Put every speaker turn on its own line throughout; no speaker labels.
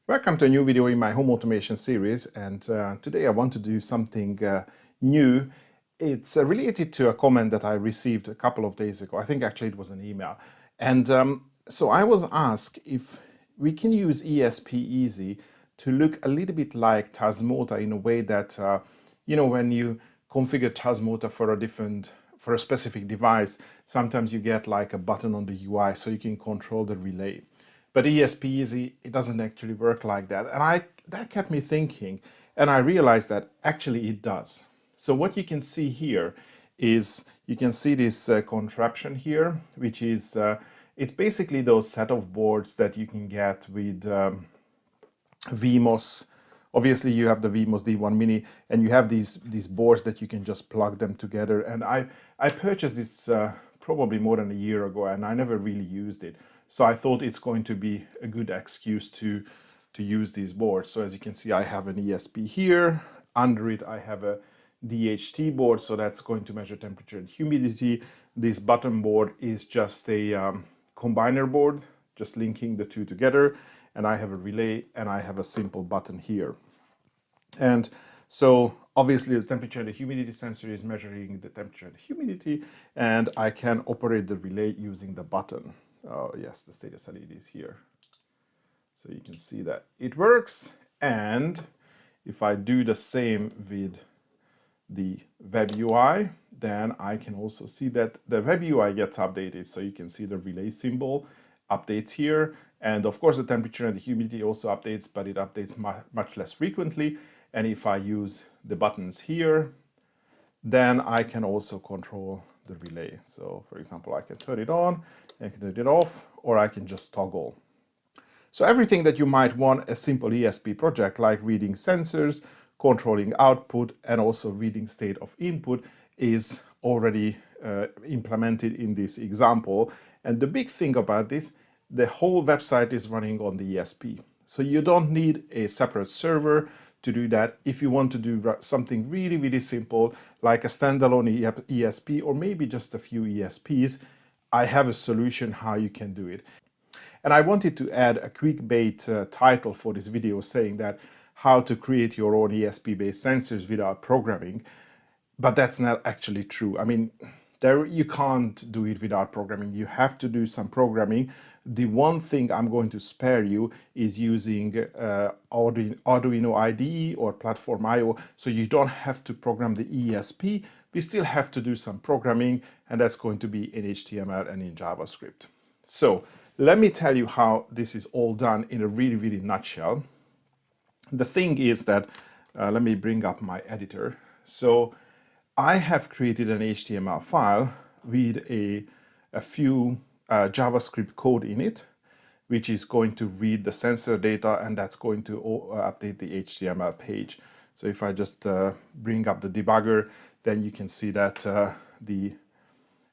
Welcome to a new video in my home automation series, and today I want to do something new. It's related to a comment that I received a couple of days ago. I think actually it was an email. And so I was asked if we can use ESP Easy to look a little bit like Tasmota in a way that, when you configure Tasmota for a specific device, sometimes you get like a button on the UI so you can control the relay. But ESP Easy, it doesn't actually work like that. And that kept me thinking, and I realized that actually it does. So what you can see here is, you can see this contraption here, which is, it's basically those set of boards that you can get with VMOS. Obviously you have the VMOS D1 Mini, and you have these boards that you can just plug them together. And I purchased this probably more than a year ago, and I never really used it. So I thought it's going to be a good excuse to use these boards. So as you can see, I have an ESP here. Under it, I have a DHT board, so that's going to measure temperature and humidity. This button board is just a combiner board, just linking the two together. And I have a relay, and I have a simple button here. And so obviously the temperature and the humidity sensor is measuring the temperature and the humidity, and I can operate the relay using the button. Oh yes, the status LED is here. So you can see that it works. And if I do the same with the web UI, then I can also see that the web UI gets updated. So you can see the relay symbol updates here. And of course the temperature and the humidity also updates, but it updates much less frequently. And if I use the buttons here, then I can also control the relay. So for example, I can turn it on, I can turn it off, or I can just toggle. So everything that you might want a simple ESP project, like reading sensors, controlling output, and also reading state of input, is already implemented in this example. And the big thing about this, the whole website is running on the ESP. So you don't need a separate server to do that. If you want to do something really, really simple, like a standalone ESP, or maybe just a few ESPs, I have a solution how you can do it. And I wanted to add a clickbait title for this video saying that how to create your own ESP-based sensors without programming. But that's not actually true. I mean, you can't do it without programming. You have to do some programming. The one thing I'm going to spare you is using Arduino IDE or Platform IO, so you don't have to program the ESP. We still have to do some programming, and that's going to be in HTML and in JavaScript. So let me tell you how this is all done in a really, really nutshell. The thing is that, let me bring up my editor. So I have created an HTML file with a few JavaScript code in it, which is going to read the sensor data, and that's going to update the HTML page. So if I just bring up the debugger, then you can see that the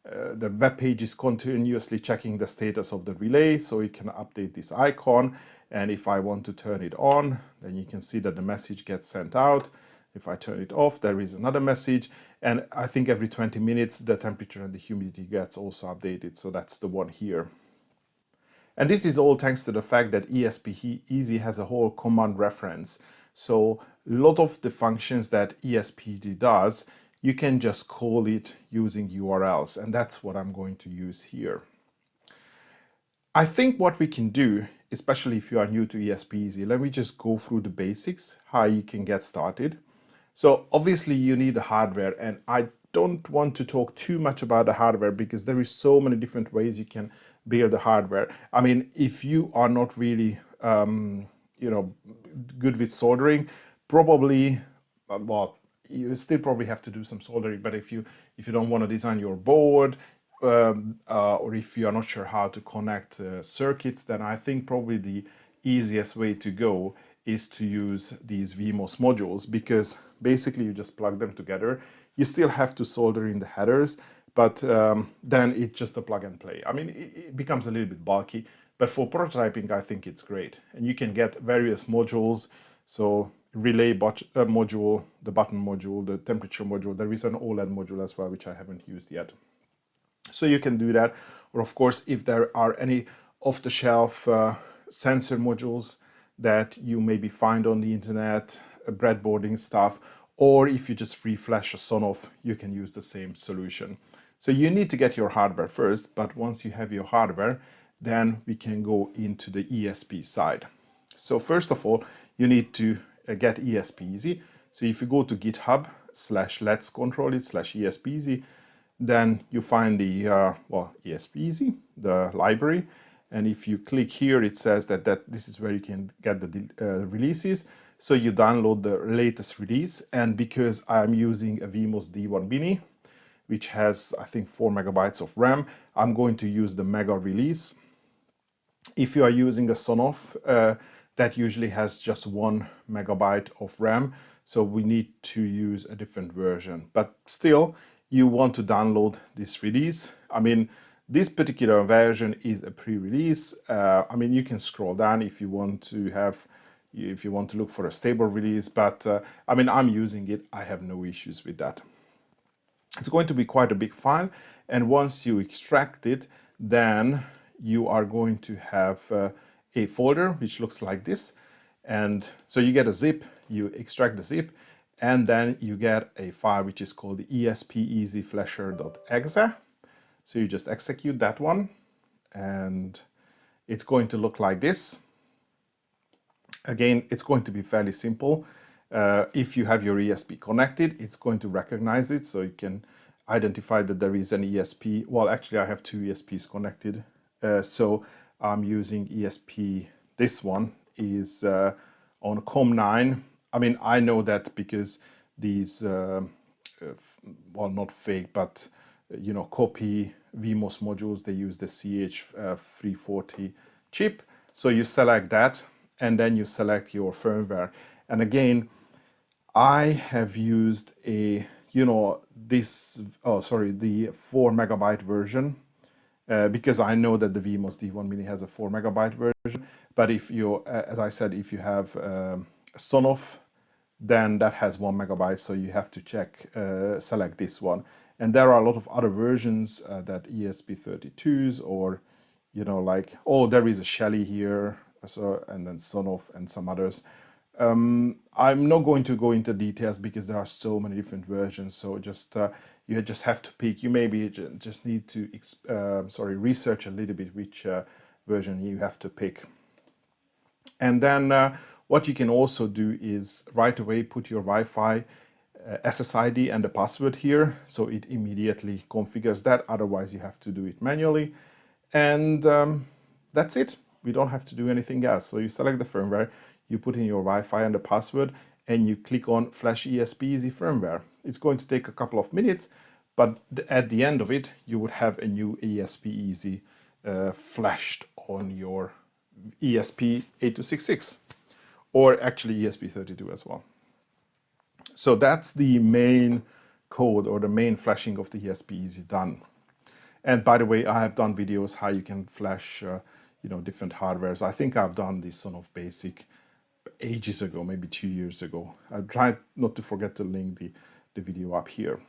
web page is continuously checking the status of the relay, so it can update this icon. And if I want to turn it on, then you can see that the message gets sent out. If I turn it off, there is another message. And I think every 20 minutes, the temperature and the humidity gets also updated. So that's the one here. And this is all thanks to the fact that ESP Easy has a whole command reference. So a lot of the functions that ESP does, you can just call it using URLs. And that's what I'm going to use here. I think what we can do, especially if you are new to ESP Easy, let me just go through the basics, how you can get started. So obviously you need the hardware, and I don't want to talk too much about the hardware because there is so many different ways you can build the hardware. I mean, if you are not really, good with soldering, probably, well, you still probably have to do some soldering. But if you don't want to design your board, or if you are not sure how to connect circuits, then I think probably the easiest way to go is to use these VMOS modules, because basically you just plug them together. You still have to solder in the headers, but then it's just a plug and play. I mean, it becomes a little bit bulky, but for prototyping, I think it's great. And you can get various modules. So relay module, the button module, the temperature module. There is an OLED module as well, which I haven't used yet. So you can do that. Or of course, if there are any off-the-shelf sensor modules, that you maybe find on the internet, breadboarding stuff, or if you just reflash a Sonoff, you can use the same solution. So you need to get your hardware first, but once you have your hardware, then we can go into the ESP side. So first of all, you need to get ESP easy. So if you go to GitHub/let's control it/ESP easy, then you find the ESP easy, the library. And if you click here, it says that this is where you can get the releases. So you download the latest release. And because I'm using a Vimos D1 Mini, which has, I think, 4 megabytes of RAM, I'm going to use the mega release. If you are using a Sonoff, that usually has just 1 megabyte of RAM. So we need to use a different version. But still, you want to download this release. I mean, this particular version is a pre-release. I mean, you can scroll down if you want to look for a stable release, but I mean, I'm using it. I have no issues with that. It's going to be quite a big file, and once you extract it, then you are going to have a folder which looks like this. And so you get a zip, you extract the zip, and then you get a file which is called the espeasyflasher.exe. So you just execute that one, and it's going to look like this. Again, it's going to be fairly simple. If you have your ESP connected, it's going to recognize it, so you can identify that there is an ESP. Well, actually, I have 2 ESPs connected. So I'm using ESP. This one is on COM9. I mean, I know that because these, well, not fake, but you know, copy Vimos modules, they use the CH340 chip. So you select that, and then you select your firmware. And again, I have used the 4 megabyte version because I know that the Vimos D1 Mini has a 4 megabyte version. But if you, as I said, if you have a Sonoff, then that has 1 megabyte, so you have to select this one. And there are a lot of other versions that ESP32s, or like, oh, there is a Shelly here, so, and then Sonoff and some others. I'm not going to go into details because there are so many different versions. So just you just have to pick. You maybe just need to research a little bit which version you have to pick. And then what you can also do is right away put your Wi-Fi SSID and the password here, so it immediately configures that. Otherwise, you have to do it manually. And that's it. We don't have to do anything else. So you select the firmware, you put in your Wi-Fi and the password, and you click on Flash ESP Easy Firmware. It's going to take a couple of minutes, but at the end of it, you would have a new ESP Easy flashed on your ESP8266, or actually ESP32 as well. So that's the main code, or the main flashing of the ESP Easy done. And by the way, I have done videos how you can flash different hardwares. I think I've done this Sonoff Basic ages ago, maybe 2 years ago. I tried not to forget to link the video up here.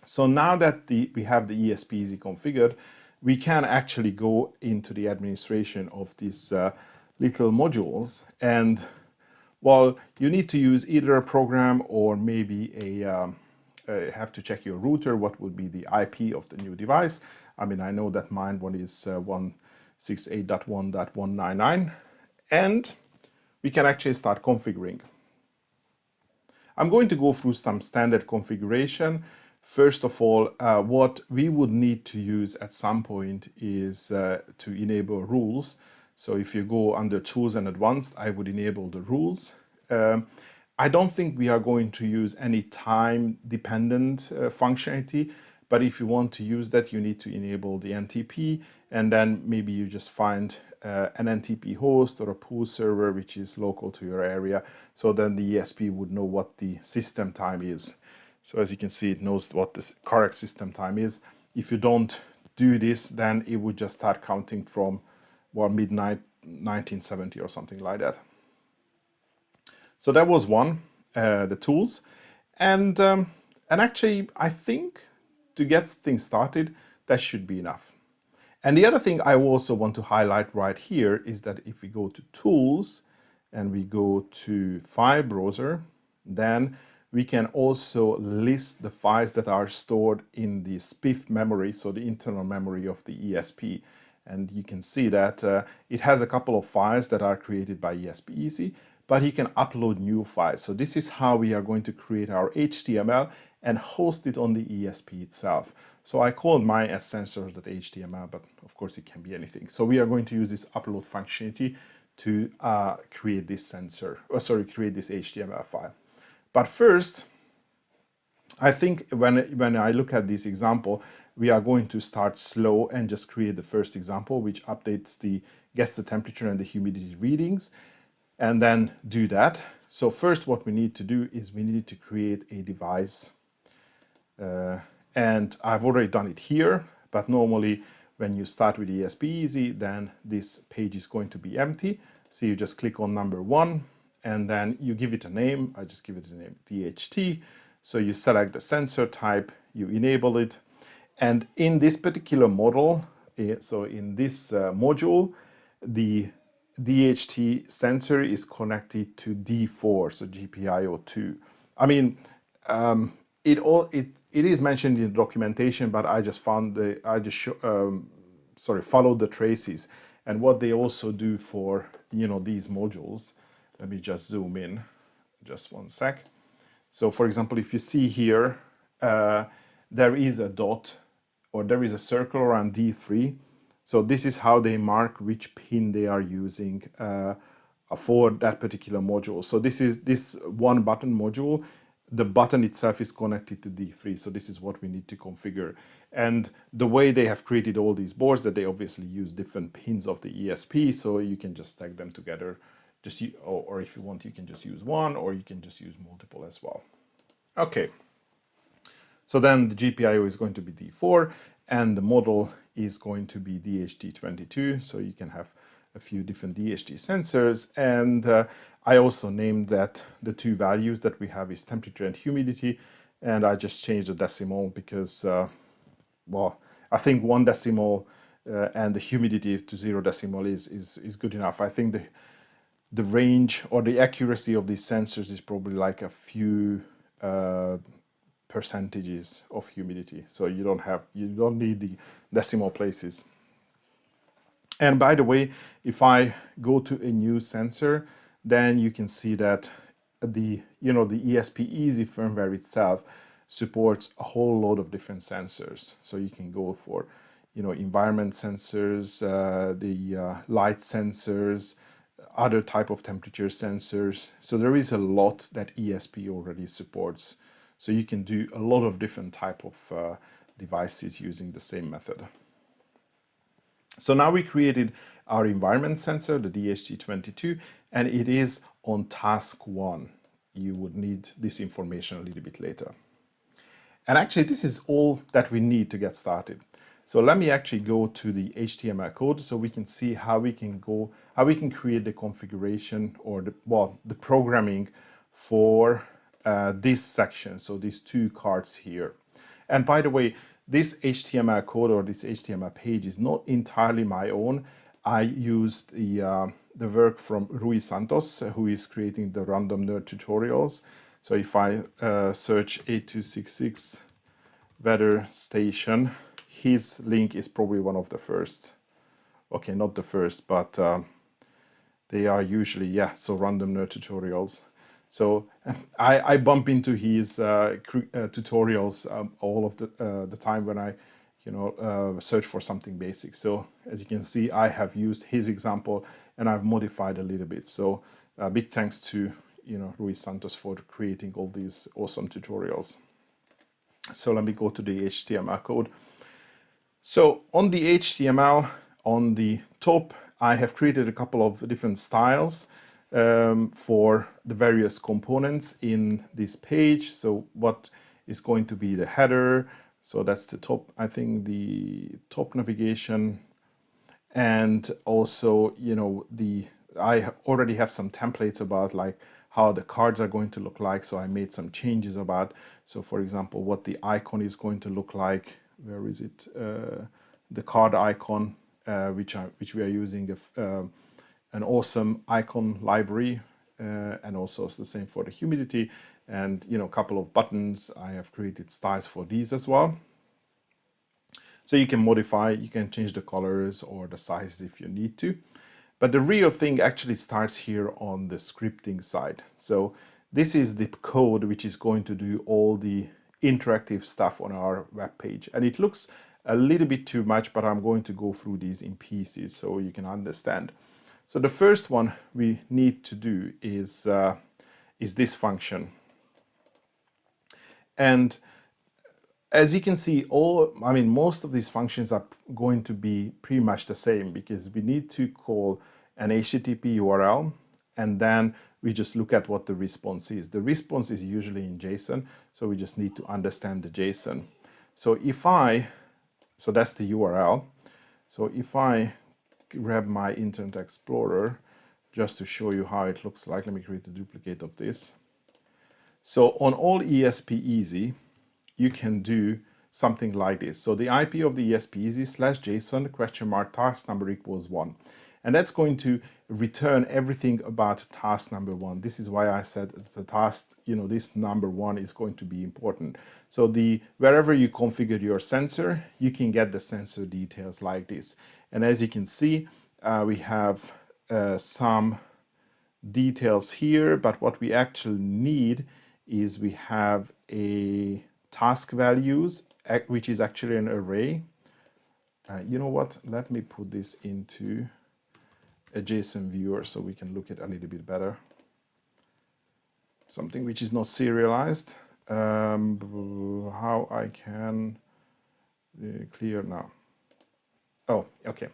So now that we have the ESP Easy configured, we can actually go into the administration of these little modules. And well, you need to use either a program or maybe have to check your router, what would be the IP of the new device. I mean, I know that mine one is 168.1.199, and we can actually start configuring. I'm going to go through some standard configuration. First of all, what we would need to use at some point is to enable rules. So if you go under Tools and Advanced, I would enable the rules. I don't think we are going to use any time-dependent functionality, but if you want to use that, you need to enable the NTP, and then maybe you just find an NTP host or a pool server which is local to your area, so then the ESP would know what the system time is. So as you can see, it knows what the correct system time is. If you don't do this, then it would just start counting from midnight 1970 or something like that. So that was one, the tools. And actually, I think to get things started, that should be enough. And the other thing I also want to highlight right here is that if we go to Tools and we go to File Browser, then we can also list the files that are stored in the SPIF memory, so the internal memory of the ESP. And you can see that it has a couple of files that are created by ESP Easy, but you can upload new files. So this is how we are going to create our HTML and host it on the ESP itself. So I called mine as sensors.html, but of course it can be anything. So we are going to use this upload functionality to create this create this HTML file. But first, I think when I look at this example, we are going to start slow and just create the first example, which gets the temperature and the humidity readings, and then do that. So first what we need to do is we need to create a device. And I've already done it here, but normally when you start with ESP Easy, then this page is going to be empty. So you just click on number 1, and then you give it a name. I just give it a name, DHT. So you select the sensor type, you enable it. And in this particular model, so in this module, the DHT sensor is connected to D4, so GPIO2. I mean, it is mentioned in the documentation, but I just followed the traces. And what they also do for these modules. Let me just zoom in, just one sec. So for example, if you see here, there is a dot or there is a circle around D3. So this is how they mark which pin they are using for that particular module. So this one button module, the button itself is connected to D3. So this is what we need to configure. And the way they have created all these boards, that they obviously use different pins of the ESP. So you can just tag them together. Or if you want, you can just use one, or you can just use multiple as well. Okay. So then the GPIO is going to be D4, and the model is going to be DHT22. So you can have a few different DHT sensors. And I also named that the two values that we have is temperature and humidity. And I just changed the decimal because, well, I think 1 decimal and the humidity to 0 decimal is good enough. I think the range or the accuracy of these sensors is probably like a few percentages of humidity. So you don't need the decimal places. And by the way, if I go to a new sensor, then you can see that the ESP Easy firmware itself supports a whole lot of different sensors. So you can go for environment sensors, the light sensors, other type of temperature sensors. So there is a lot that ESP already supports. So you can do a lot of different type of devices using the same method. So now we created our environment sensor, the DHT22, and it is on task 1. You would need this information a little bit later. And actually, this is all that we need to get started. So let me actually go to the HTML code so we can see how we can create the configuration or the programming for this section. So these two cards here. And by the way, this HTML code or this HTML page is not entirely my own. I used the work from Rui Santos, who is creating the Random Nerd tutorials. So if I search 8266 weather station, his link is probably one of the first. Okay, not the first, but they are usually, so Random Nerd tutorials. So I bump into his tutorials all of the time when I search for something basic. So as you can see, I have used his example and I've modified a little bit. So big thanks to Rui Santos for creating all these awesome tutorials. So let me go to the HTML code. So on the HTML, on the top, I have created a couple of different styles for the various components in this page. So what is going to be the header? So that's the top, I think the top navigation. And also, I already have some templates about like how the cards are going to look like. So I made some changes about, so for example, what the icon is going to look like. Where is it? the card icon, which we are using an awesome icon library, and also it's the same for the humidity, and a couple of buttons. I have created styles for these as well. So you can modify, you can change the colors or the sizes if you need to. But the real thing actually starts here on the scripting side. So this is the code which is going to do all the interactive stuff on our web page. And it looks a little bit too much, but I'm going to go through these in pieces so you can understand. So the first one we need to do is this function. And as you can see, most of these functions are going to be pretty much the same, because we need to call an HTTP URL, and then we just look at what the response is. The response is usually in JSON, so we just need to understand the JSON. So so that's the URL. So if I grab my Internet Explorer, just to show you how it looks like, let me create a duplicate of this. So on all ESP Easy, you can do something like this. So the IP of the ESP Easy /JSON ? Task number equals 1. And that's going to return everything about task number 1. This is why I said the task, this number 1 is going to be important. So wherever you configure your sensor, you can get the sensor details like this. And as you can see, we have some details here, but what we actually need is we have a task values, which is actually an array. You know what? Let me put this into a JSON viewer so we can look at it a little bit better. Something which is not serialized. How I can clear now. Oh, okay.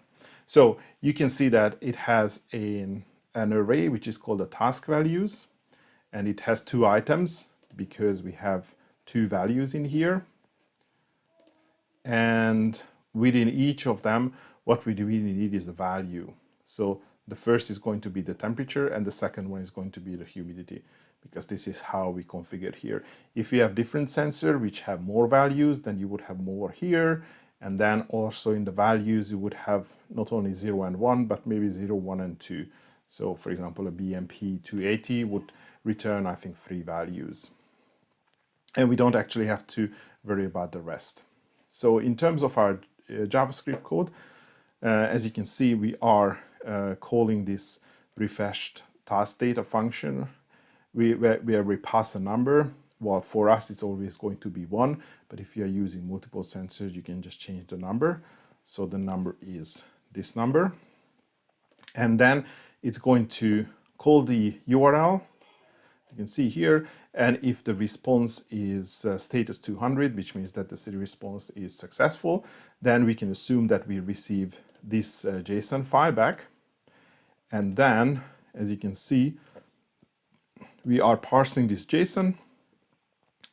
So you can see that it has an array which is called the task values, and it has 2 items because we have 2 values in here. And within each of them, what we really need is the value. So the first is going to be the temperature, and the second one is going to be the humidity, because this is how we configure here. If you have different sensors which have more values, then you would have more here. And then also in the values, you would have not only 0 and 1, but maybe 0, 1, and 2. So for example, a BMP 280 would return, I think, 3 values. And we don't actually have to worry about the rest. So in terms of our JavaScript code, as you can see, we are calling this refreshed task data function, where we pass a number. Well, for us, it's always going to be 1, but if you're using multiple sensors, you can just change the number. So the number is this number. And then it's going to call the URL. You can see here, and if the response is status 200, which means that the response is successful, then we can assume that we receive this JSON file back. And then, as you can see, we are parsing this JSON,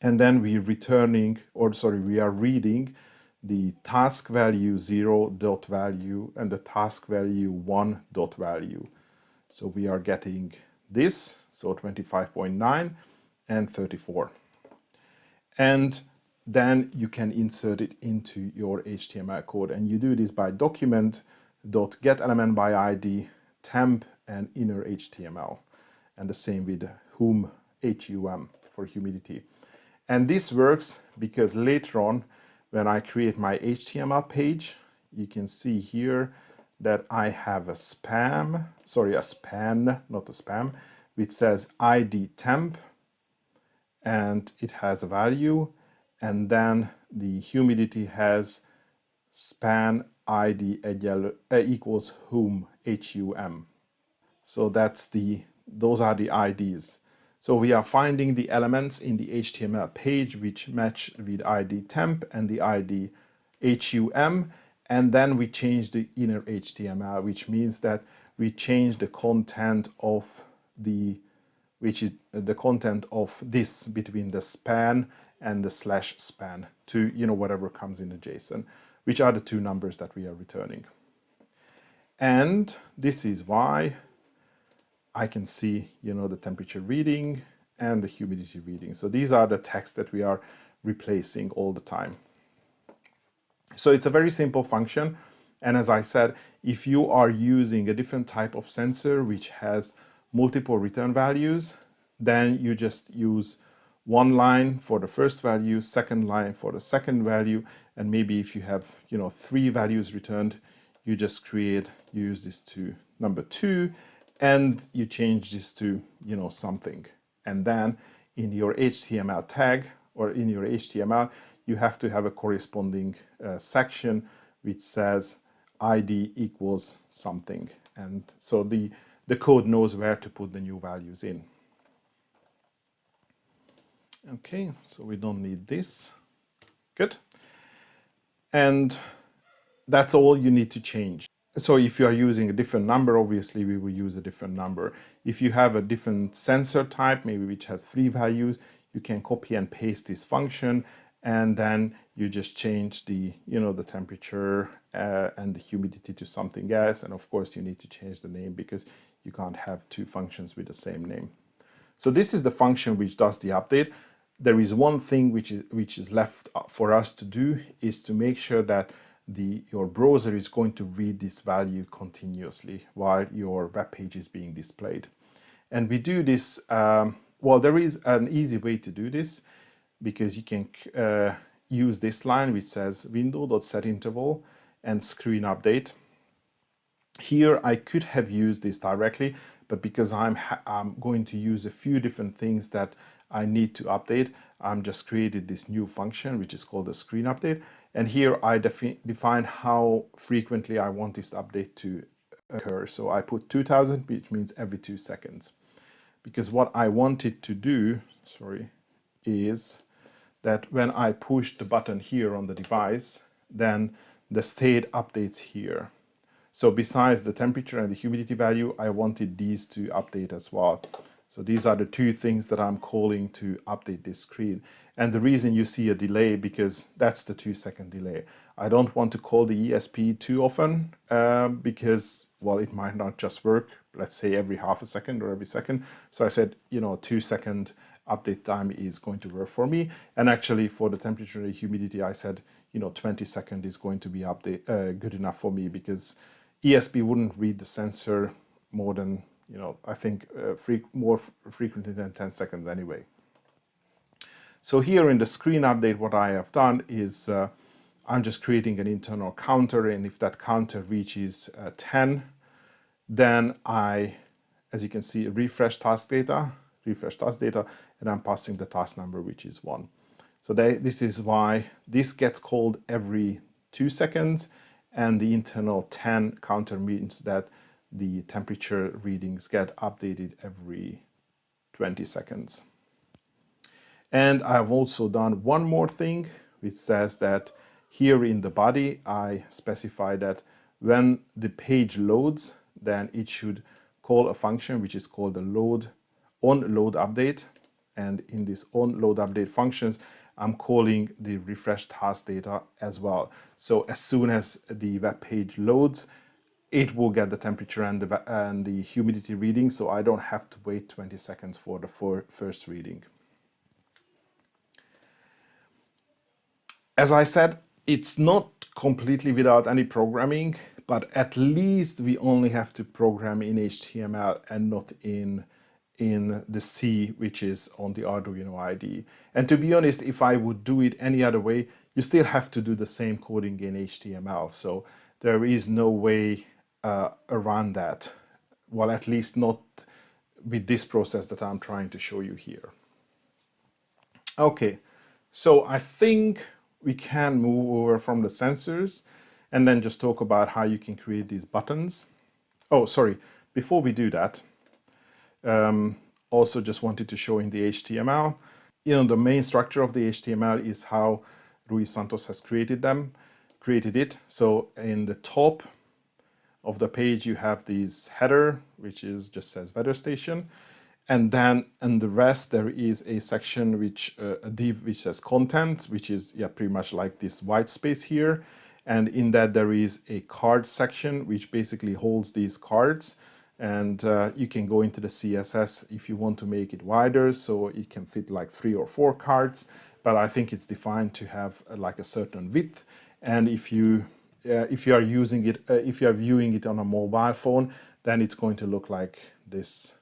and then we are reading the task value 0 dot value and the task value 1 dot value. So we are getting this, so 25.9 and 34. And then you can insert it into your HTML code, and you do this by document.getElementById, temp, and inner HTML, and the same with HUM for humidity. And this works because later on, when I create my HTML page, you can see here that I have a span, not a spam, which says ID temp, and it has a value, and then the humidity has span ID equals HUM. So those are the IDs. So we are finding the elements in the HTML page which match with ID temp and the ID HUM, and then we change the inner HTML, which means that we change the content of the content of this between the span and the /span to whatever comes in the JSON, which are the 2 numbers that we are returning. And this is why I can see the temperature reading and the humidity reading. So these are the text that we are replacing all the time. So it's a very simple function. And as I said, if you are using a different type of sensor which has multiple return values, then you just use one line for the first value, second line for the second value, and maybe if you have, three values returned, you just use this to number 2, and you change this to, something. And then in your HTML tag or in your HTML, you have to have a corresponding section which says ID equals something. And so the code knows where to put the new values in. Okay, so we don't need this. Good. And that's all you need to change. So if you are using a different number, obviously we will use a different number. If you have a different sensor type, maybe which has 3 values, you can copy and paste this function, and then you just change the, the temperature and the humidity to something else. And of course you need to change the name because you can't have 2 functions with the same name. So this is the function which does the update. There is one thing which is left for us to do, is to make sure that your browser is going to read this value continuously while your web page is being displayed. And we do this, well, there is an easy way to do this, because you can use this line which says window.setInterval and screen update. Here I could have used this directly, but because I'm going to use a few different things that I need to update, I'm just created this new function which is called the screen update. And here I define how frequently I want this update to occur. So I put 2000, which means every 2 seconds. Because what I wanted to do, is that when I push the button here on the device, then the state updates here. So besides the temperature and the humidity value, I wanted these to update as well. So these are the 2 things that I'm calling to update this screen. And the reason you see a delay, because that's the 2-second delay. I don't want to call the ESP too often because, well, it might not just work, let's say every half a second or every second. So I said, 2-second update time is going to work for me. And actually for the temperature and the humidity, I said, 20 seconds is going to be good enough for me, because ESP wouldn't read the sensor more than, I think more frequently than 10 seconds anyway. So here in the screen update, what I have done is I'm just creating an internal counter, and if that counter reaches 10, then I, as you can see, refresh task data, and I'm passing the task number, which is 1. So this is why this gets called every 2 seconds, and the internal 10 counter means that the temperature readings get updated every 20 seconds. And I've also done one more thing, which says that here in the body, I specify that when the page loads, then it should call a function which is called the onLoad update. And in this onLoad update functions, I'm calling the refresh task data as well. So as soon as the web page loads, it will get the temperature and the humidity reading, so I don't have to wait 20 seconds for the first reading. As I said, it's not completely without any programming, but at least we only have to program in HTML and not in the C, which is on the Arduino IDE. And to be honest, if I would do it any other way, you still have to do the same coding in HTML. So there is no way around that. Well, at least not with this process that I'm trying to show you here. Okay, so I think we can move over from the sensors and then just talk about how you can create these buttons. Oh, sorry, before we do that, also just wanted to show in the HTML, the main structure of the HTML is how Rui Santos has created it. So in the top of the page, you have this header, which just says weather station. And then in the rest, there is a section a div which says content, which is pretty much like this white space here. And in that there is a card section, which basically holds these cards. And you can go into the CSS if you want to make it wider, so it can fit like 3 or 4 cards. But I think it's defined to have like a certain width. And if you are using it, if you are viewing it on a mobile phone, then it's going to look like this.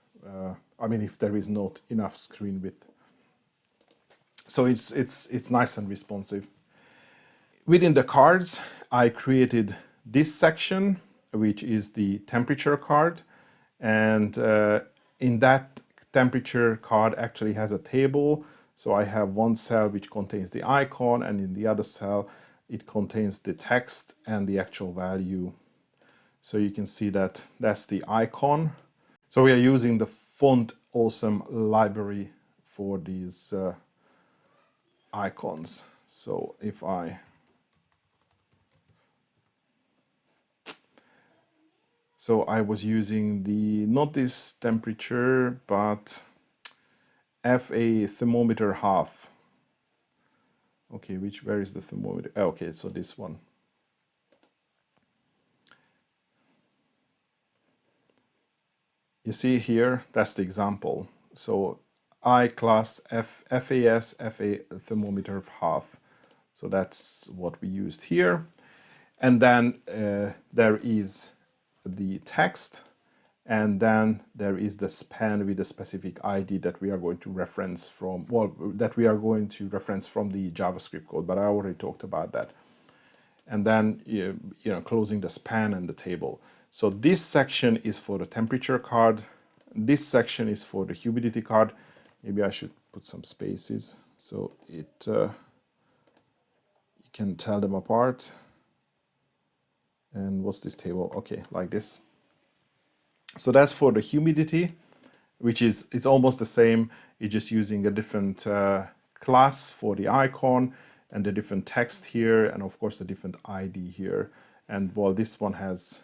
I mean, if there is not enough screen width. So it's nice and responsive. Within the cards, I created this section, which is the temperature card. And in that temperature card actually has a table. So I have one cell which contains the icon, and in the other cell, it contains the text and the actual value. So you can see that that's the icon. So we are using the Font Awesome library for these icons. So if I was using not this temperature, but FA thermometer half. Okay, where is the thermometer? Oh, okay, so this one. You see here, that's the example. So I class FAS, FA thermometer of half. So that's what we used here. And then there is the text, and then there is the span with a specific ID that we are going to reference from, that we are going to reference from the JavaScript code, but I already talked about that. And then, closing the span and the table. So this section is for the temperature card. This section is for the humidity card. Maybe I should put some spaces so you can tell them apart. And what's this table? Okay, like this. So that's for the humidity, which it's almost the same. It's just using a different class for the icon and the different text here, and of course the different ID here. And this one has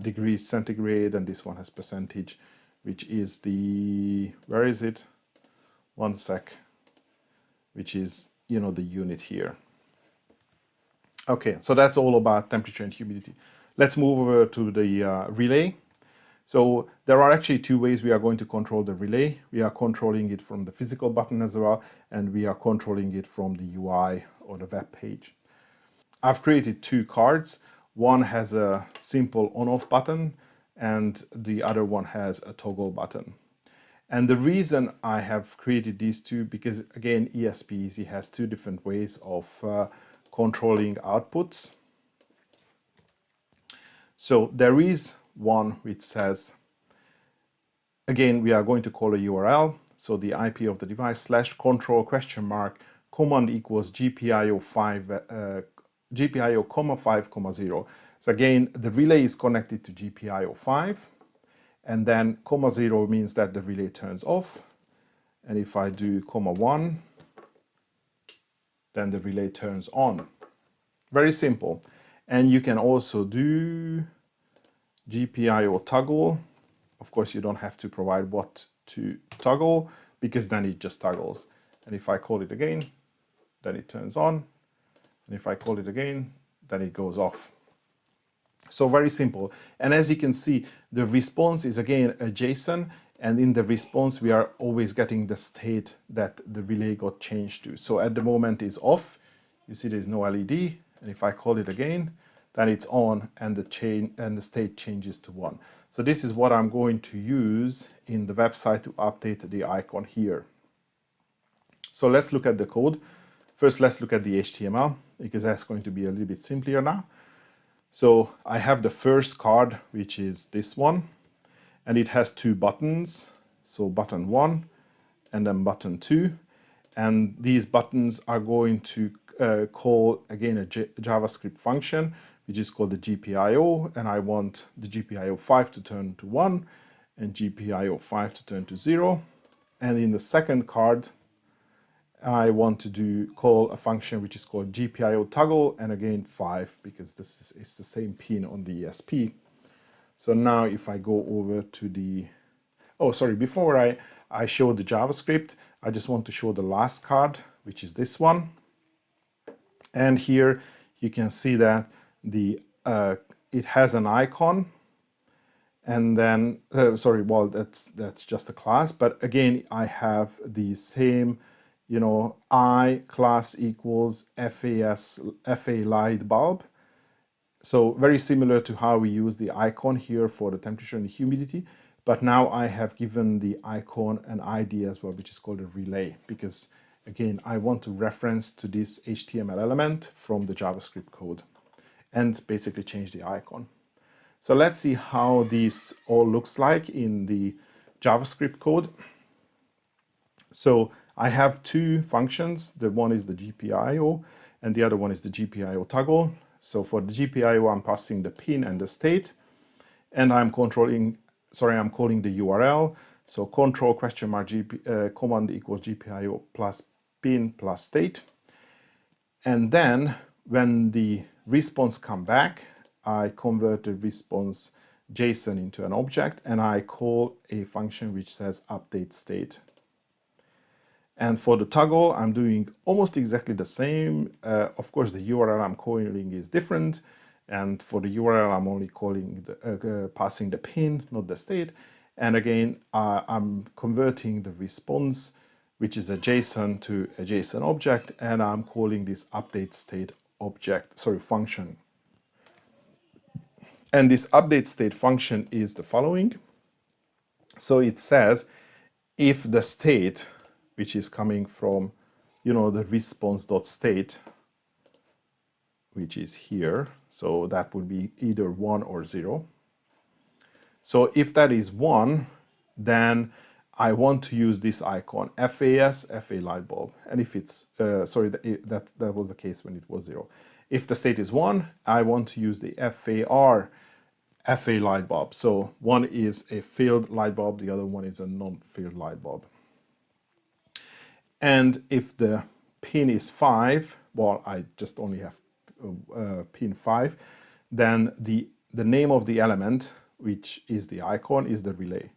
degrees centigrade, and this one has percentage, which is where is it? One sec. Which is, the unit here. Okay, so that's all about temperature and humidity. Let's move over to the relay. So there are actually two ways we are going to control the relay. We are controlling it from the physical button as well, and we are controlling it from the UI or the web page. I've created two cards. One has a simple on-off button, and the other one has a toggle button. And the reason I have created these two, because again, ESP has two different ways of controlling outputs. So there is one which says, again, we are going to call a URL. So the IP of the device /control ? Command equals GPIO 5,0. So again, the relay is connected to GPIO 5. And then (0) means that the relay turns off. And if I do (1), then the relay turns on. Very simple. And you can also do GPIO toggle. Of course, you don't have to provide what to toggle, because then it just toggles. And if I call it again, then it turns on. And if I call it again, then it goes off. So very simple. And as you can see, the response is again a JSON, and in the response we are always getting the state that the relay got changed to. So at the moment it's off. You see there's no LED, and if I call it again, then it's on, and the state changes to 1. So this is what I'm going to use in the website to update the icon here. So let's look at the code. First, let's look at the HTML, because that's going to be a little bit simpler now. So I have the first card, which is this one, and it has two buttons. So button 1 and then button 2. And these buttons are going to call, again, a JavaScript function, which is called the GPIO. And I want the GPIO 5 to turn to 1 and GPIO 5 to turn to 0. And in the second card, I want to call a function which is called GPIO toggle, and again 5, because it's the same pin on the ESP. So now if I go over to the, before I show the JavaScript, I just want to show the last card, which is this one. And here you can see that it has an icon, and then that's just a class. But again, I have the same you know, I class equals FA light bulb. So very similar to how we use the icon here for the temperature and the humidity, but now I have given the icon an ID as well, which is called a relay, because again, I want to reference to this HTML element from the JavaScript code and basically change the icon. So let's see how this all looks like in the JavaScript code. So I have two functions. The one is the GPIO and the other one is the GPIO toggle. So for the GPIO, I'm passing the pin and the state, and I'm calling the URL. So control question mark command equals GPIO plus pin plus state. And then when the response come back, I convert the response JSON into an object, and I call a function which says update state. And for the toggle, I'm doing almost exactly the same. Of course, the URL I'm calling is different. And for the URL, I'm only calling passing the pin, not the state. And again, I'm converting the response, which is a JSON, to a JSON object, and I'm calling this update state function. And this update state function is the following. So it says if the state, which is coming from, you know, the response.state, which is here, so that would be either 1 or 0. So if that is 1, then I want to use this icon, FA light bulb. And if it's, that was the case when it was 0. If the state is 1, I want to use the FA light bulb. So one is a filled light bulb, the other one is a non-filled light bulb. And if the pin is 5, well, I just only have pin 5, then the name of the element, which is the icon, is the relay.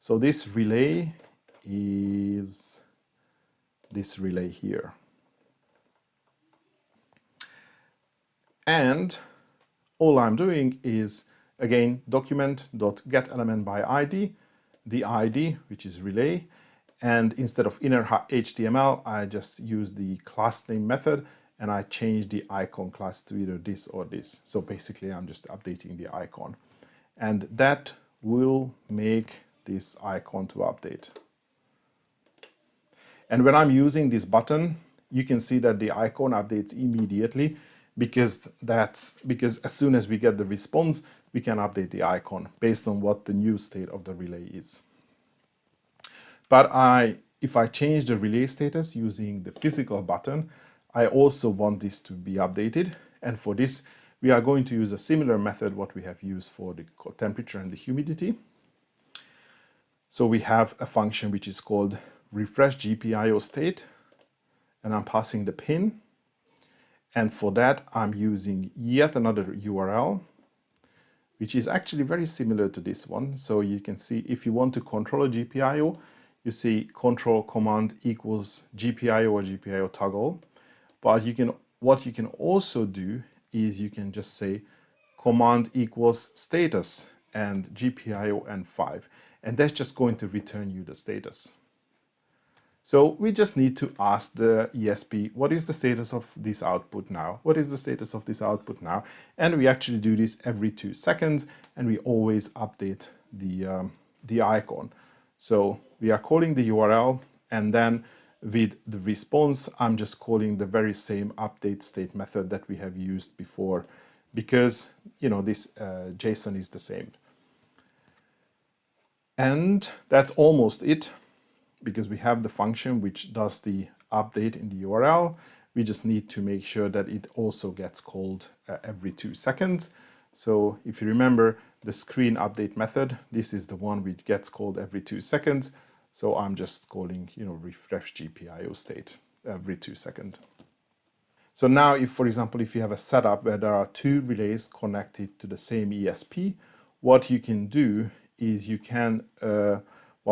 So this relay is this relay here. And all I'm doing is, again, document.getElementById, the ID, which is relay, and instead of inner HTML, I just use the class name method, and I change the icon class to either this or this. So basically, I'm just updating the icon. And that will make this icon to update. And when I'm using this button, you can see that the icon updates immediately, because as soon as we get the response, we can update the icon based on what the new state of the relay is. But if I change the relay status using the physical button, I also want this to be updated. And for this, we are going to use a similar method what we have used for the temperature and the humidity. So we have a function which is called refresh GPIO state, and I'm passing the pin. And for that, I'm using yet another URL, which is actually very similar to this one. So you can see if you want to control a GPIO, you see control command equals GPIO or GPIO toggle. But what you can also do is you can just say command equals status and GPIO and 5. And that's just going to return you the status. So we just need to ask the ESP, what is the status of this output now? What is the status of this output now? And we actually do this every 2 seconds, and we always update the icon. So we are calling the URL, and then with the response, I'm just calling the very same update state method that we have used before, because, you know, this JSON is the same. And that's almost it, because we have the function which does the update in the URL. We just need to make sure that it also gets called every 2 seconds. So if you remember the screen update method, this is the one which gets called every 2 seconds. So I'm just calling, you know, refresh GPIO state every 2 seconds. So now if, for example, if you have a setup where there are 2 relays connected to the same ESP, what you can do is you can,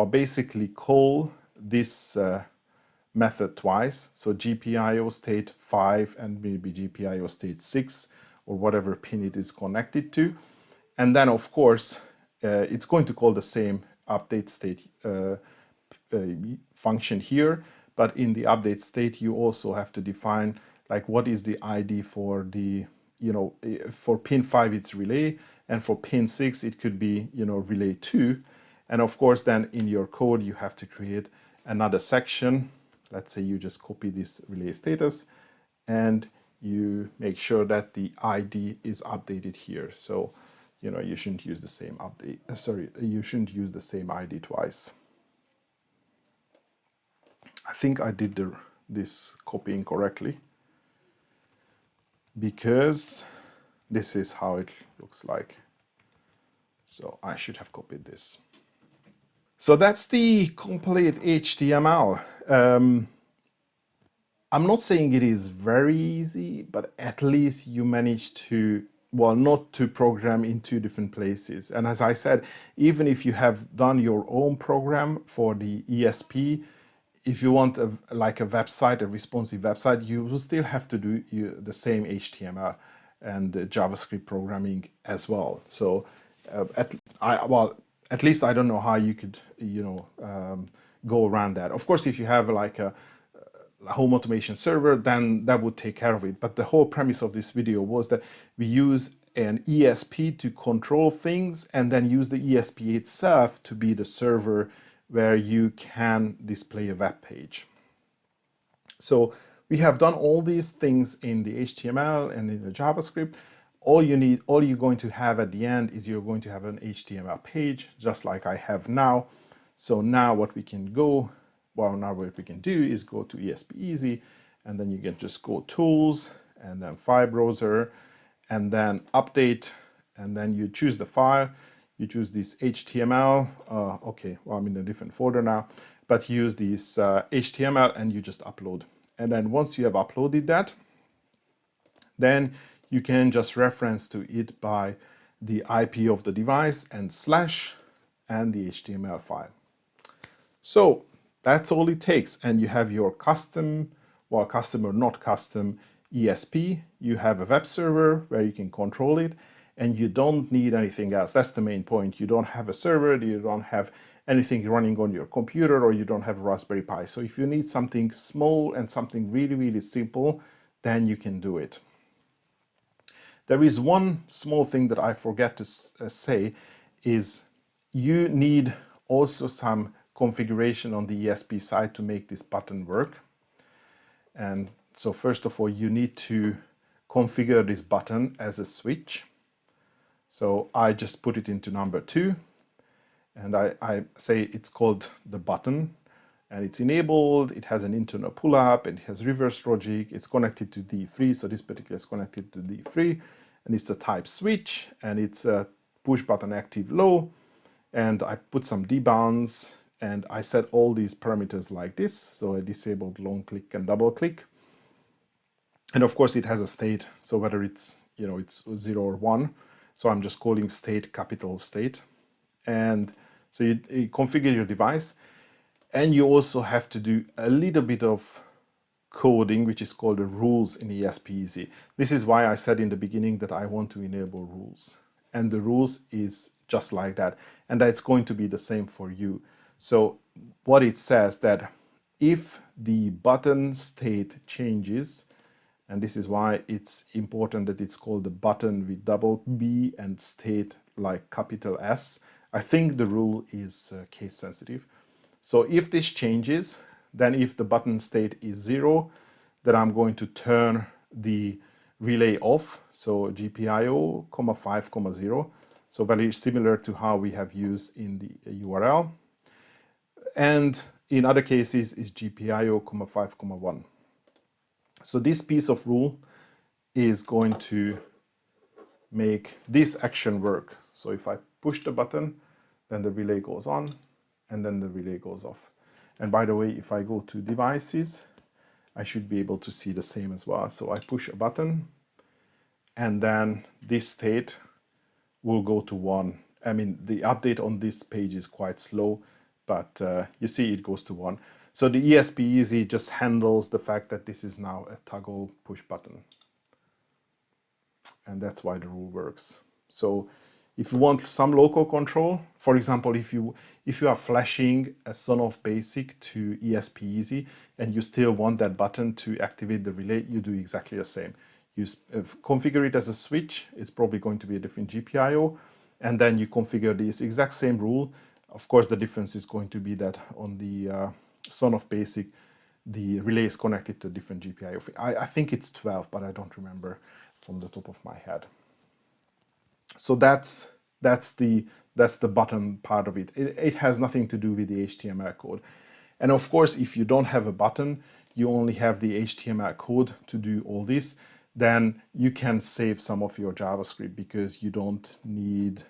basically call this method twice. So GPIO state 5 and maybe GPIO state 6 or whatever pin it is connected to. And then, of course, it's going to call the same update state function here, but in the update state, you also have to define like what is the ID for the, for pin 5 it's relay, and for pin 6 it could be, relay 2. And of course then in your code you have to create another section. Let's say you just copy this relay status and you make sure that the ID is updated here. So, you shouldn't use the same update. You shouldn't use the same ID twice. I think I did this copying correctly, because this is how it looks like. So I should have copied this. So that's the complete HTML. I'm not saying it is very easy, but at least you manage to, well, not to program in two different places. And as I said, even if you have done your own program for the ESP, if you want like a website, a responsive website, you will still have to do the same HTML and JavaScript programming as well. So at least I don't know how you could, go around that. Of course, if you have like a home automation server, then that would take care of it. But the whole premise of this video was that we use an ESP to control things, and then use the ESP itself to be the server where you can display a web page. So we have done all these things in the HTML and in the JavaScript. All you're going to have at the end is you're going to have an HTML page, just like I have now. So now what we can do is go to ESP Easy, and then you can just go Tools, and then File Browser, and then Update, and then you choose the file. You choose this HTML. Okay, well, I'm in a different folder now, but use this HTML and you just upload. And then once you have uploaded that, then you can just reference to it by the IP of the device and slash and the HTML file. So that's all it takes. And you have your custom, well, custom or not custom ESP. You have a web server where you can control it, and you don't need anything else. That's the main point. You don't have a server, you don't have anything running on your computer, or you don't have a Raspberry Pi. So if you need something small and something really, really simple, then you can do it. There is one small thing that I forget to say, is you need also some configuration on the ESP side to make this button work. And so first of all, you need to configure this button as a switch. So I just put it into number 2, and I say it's called the button, and it's enabled. It has an internal pull-up, and it has reverse logic. It's connected to D3, so this particular is connected to D3, and it's a type switch, and it's a push button active low, and I put some debounds, and I set all these parameters like this. So I disabled long click and double click, and of course it has a state. So whether it's it's 0 or 1. So I'm just calling state capital state. And so you configure your device, and you also have to do a little bit of coding, which is called the rules in ESP Easy. This is why I said in the beginning that I want to enable rules. And the rules is just like that. And it's going to be the same for you. So what it says that if the button state changes, and this is why it's important that it's called the button with double B and state like capital S. I think the rule is case sensitive. So if this changes, then if the button state is 0, then I'm going to turn the relay off. So GPIO, 5, 0. So very similar to how we have used in the URL. And in other cases is GPIO, 5, 1. So this piece of rule is going to make this action work. So if I push the button, then the relay goes on, and then the relay goes off. And by the way, if I go to devices, I should be able to see the same as well. So I push a button, and then this state will go to 1. I mean, the update on this page is quite slow, but you see it goes to 1. So the ESP Easy just handles the fact that this is now a toggle push button. And that's why the rule works. So If you want some local control, for example, if you are flashing a Sonoff Basic to ESP Easy and you still want that button to activate the relay, you do exactly the same. You configure it as a switch. It's probably going to be a different GPIO, and then you configure this exact same rule. Of course, the difference is going to be that on the Sonoff Basic, the relay is connected to a different GPIO. I think it's 12, but I don't remember from the top of my head. So that's the button part of it. It has nothing to do with the HTML code. And of course, if you don't have a button, you only have the HTML code to do all this, then you can save some of your JavaScript because you don't need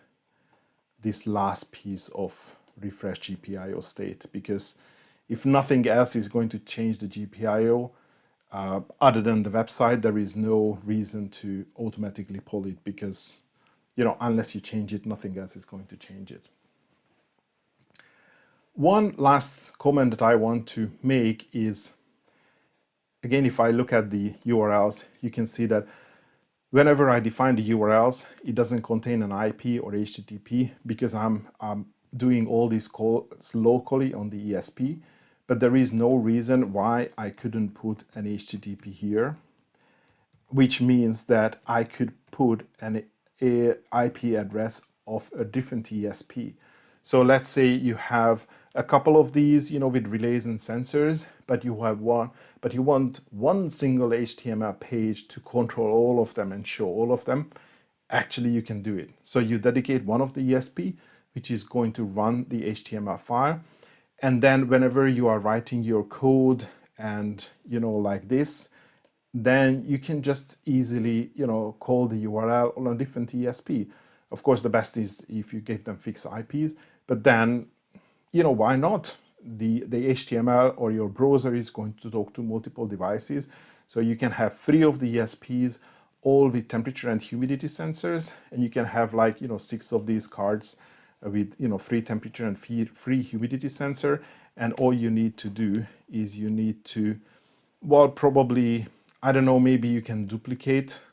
this last piece of refresh GPIO state, because if nothing else is going to change the GPIO, other than the website, there is no reason to automatically pull it, because unless you change it, nothing else is going to change it. One last comment that I want to make is, again, if I look at the URLs, you can see that whenever I define the URLs, it doesn't contain an IP or HTTP because I'm doing all these calls locally on the ESP, but there is no reason why I couldn't put an HTTP here, which means that I could put an IP address of a different ESP. So let's say you have a couple of these, with relays and sensors, but you want one single HTML page to control all of them and show all of them. Actually, you can do it. So you dedicate one of the ESP, which is going to run the HTML file. And then whenever you are writing your code and, like this, then you can just easily, call the URL on a different ESP. Of course, the best is if you give them fixed IPs, but then, why not? The HTML or your browser is going to talk to multiple devices. So you can have 3 of the ESPs, all with temperature and humidity sensors, and you can have 6 of these cards with, 3 temperature and 3 humidity sensor. And all you need to do is you need to, probably, I don't know, maybe you can duplicate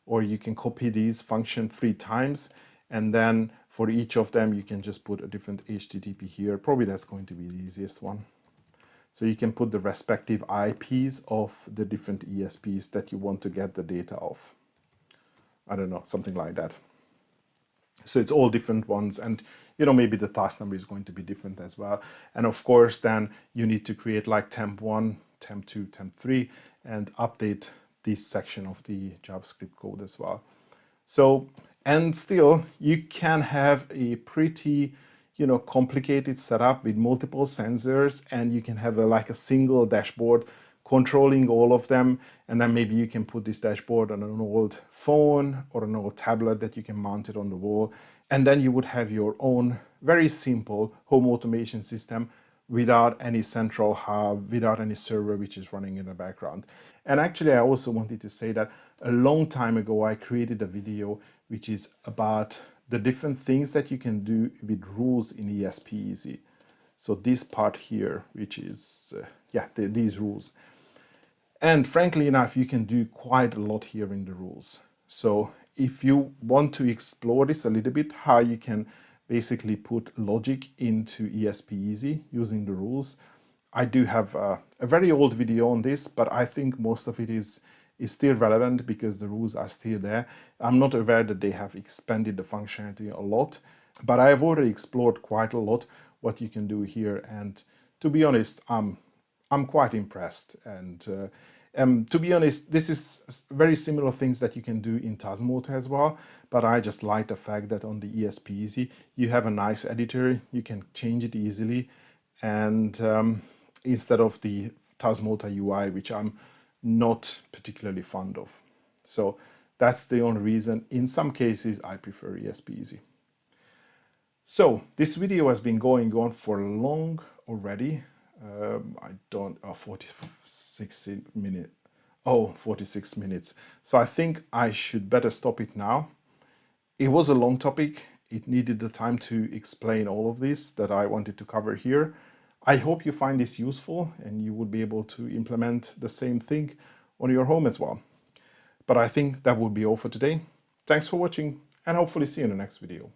or you can copy these function 3 times, and then for each of them you can just put a different HTTP here. Probably that's going to be the easiest one. So you can put the respective IPs of the different ESPs that you want to get the data of. I don't know, something like that. So it's all different ones, and maybe the task number is going to be different as well. And of course, then you need to create like temp1, temp2, temp3, and update this section of the JavaScript code as well. So, and still, you can have a pretty, complicated setup with multiple sensors, and you can have like a single dashboard controlling all of them. And then maybe you can put this dashboard on an old phone or an old tablet that you can mount it on the wall. And then you would have your own very simple home automation system without any central hub, without any server which is running in the background. And actually, I also wanted to say that a long time ago, I created a video which is about the different things that you can do with rules in ESP Easy. So this part here, which is, these rules. And frankly enough, you can do quite a lot here in the rules. So if you want to explore this a little bit, how you can basically put logic into ESP Easy using the rules, I do have a very old video on this, but I think most of it is still relevant because the rules are still there. I'm not aware that they have expanded the functionality a lot, but I have already explored quite a lot what you can do here. And to be honest, I'm quite impressed. And to be honest, this is very similar things that you can do in Tasmota as well, but I just like the fact that on the ESP Easy, you have a nice editor, you can change it easily, and instead of the Tasmota UI, which I'm not particularly fond of. So that's the only reason. In some cases, I prefer ESP Easy. So this video has been going on for long already. 46 minutes. Oh, 46 minutes. So I think I should better stop it now. It was a long topic. It needed the time to explain all of this that I wanted to cover here. I hope you find this useful and you would be able to implement the same thing on your home as well. But I think that would be all for today. Thanks for watching and hopefully see you in the next video.